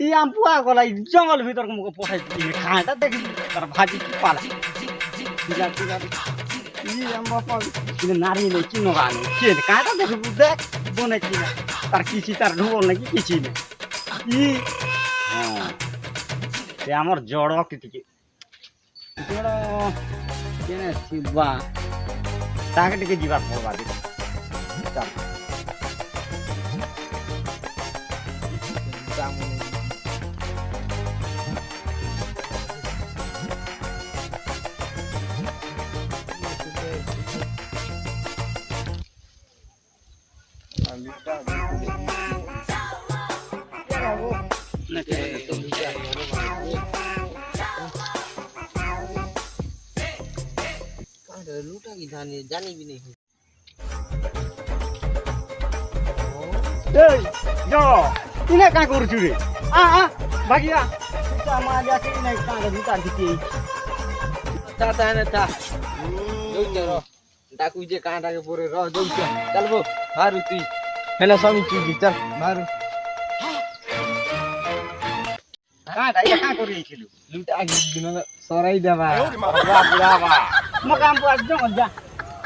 ই আমপুয়া গলাই জঙ্গল ভিতর মুখ পঠাই দিই খাঁটা দেখি তার ভাজি কি পালা ঠিক আছে ই আম বাপা কিন্তু নারী নেই কি নগা নেই কে কাঁটা দেখি দেখ বনে কি না তার কিছু তার ঢোল নাকি কিছু নেই ই হ্যাঁ সে আমার জড় কিটিকে জড় কেনে শিবা তাকে টিকে ଯିବାର ପଡ଼ବା ଦେଖ ଚାଲ लूटा की जानी भी नहीं এই যো ইনে কা করছু রে ভাগিয়া তুই মা যাকে নাই কা দুটা দিতে था ना था जोई जरो डाकू जे कांटा के पूरे रह जोई चल वो मारू तू हेला स्वामी चीज चल मारू কাঁটা এটা কা করে ছিল लूटा की दिन सराई देवा বাবা মকাম পর জঙ্গল যা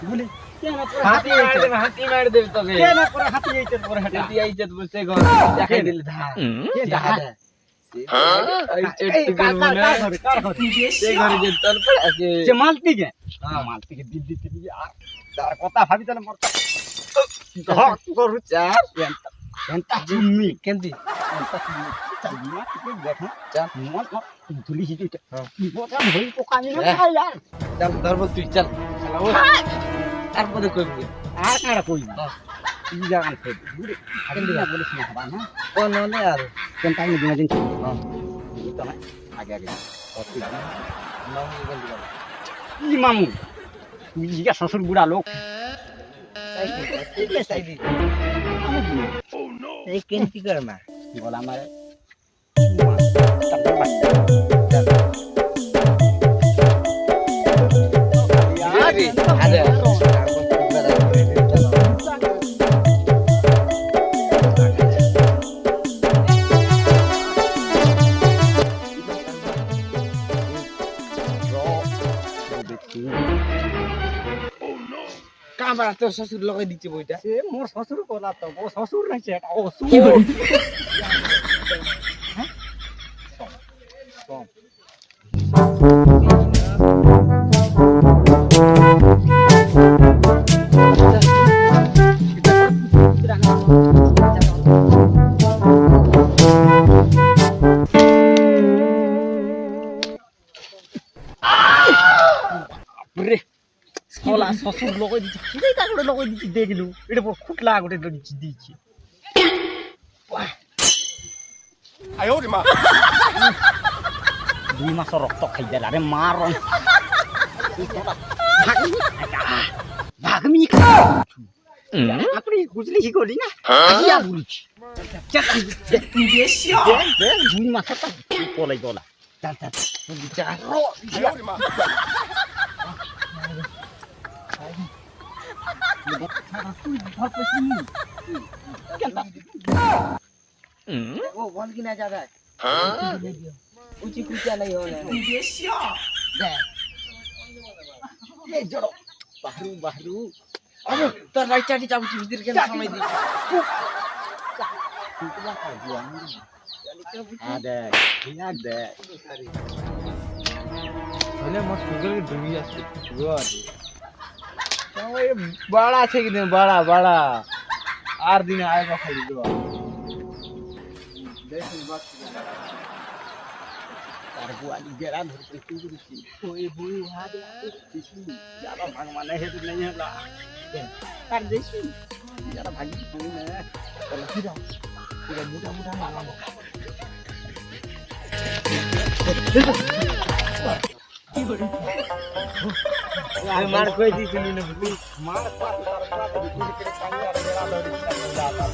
বলি কেন পরে हाथी मार दे तो কেন পরে হাতি যাইতে পরে হাতি हाथी आई जत बोलते घर देखाई दिल था কে দেখা आई चेट কার से घर जे तल पर ऐसे যে মালতি কে মালতি কে দিদি দিদি আর তার কথা ভাবি তাহলে মর ধর করু চার এন্তা জুমি केंती এন্তা জুমি চালিমা কে দেখা चल মন ধুলি হিজুটা বোকা হই পোকা নি না यार चल धर तू चल चलाओ আর পরে কই আর কারা কই ই জাগান কই বুড়ি কেন দিয়া বলিস না বাবা না কোন হলে আর কোন টাইম দিনা দিন তো না আগে আগে অতি মামু গেল দিবা ই মামু তুই ইয়া শ্বশুর বুড়া লোক साई दी এই কেনতি কর না বলা আমার কামরা তোর শ্বশুর লগাই দিচ্ছে বইটা সে মোর শ্বশুর কলা তো ও শ্বশুর নাই সে এটা অসুর রে সলা শ্বশুর লগাই দিচ্ছে কিরে তা করে লগাই দিচ্ছি দেখলু এটা পুরো খুটলা গোটে দিচ্ছি দিচ্ছি দুই মাসের রক্ত খাই দেলা রে মার ভাগমি আপনি বুঝলি কি করলি না ইয়া বলছি দুই মাসের পলাই গলা চাল চাল वो कौन की ना ज्यादा है ऊंची कुटिया नहीं होने ये जड़ो बाहरू बाहरू अब तो लाइट चाटी चाबू भीतर के समय दी ada ada पहले मत सुगर के डूबी जाते गुआर तो ये बड़ा छे कि नहीं बड़ा बड़ा 8 दिन आएगा खाली दो देख बात तार बुआली गेरा धर के कुकुरची ओए बुई हाथ किसी ज्यादा भगवान है तो नहीं है तार देसी ज्यादा भागी कोई ना चल फिर पूरा मोटा मोटा मामा मार कोई दी सुनी ना मार पास तार पास बिल्कुल के पानी आ गेरा धर के जाता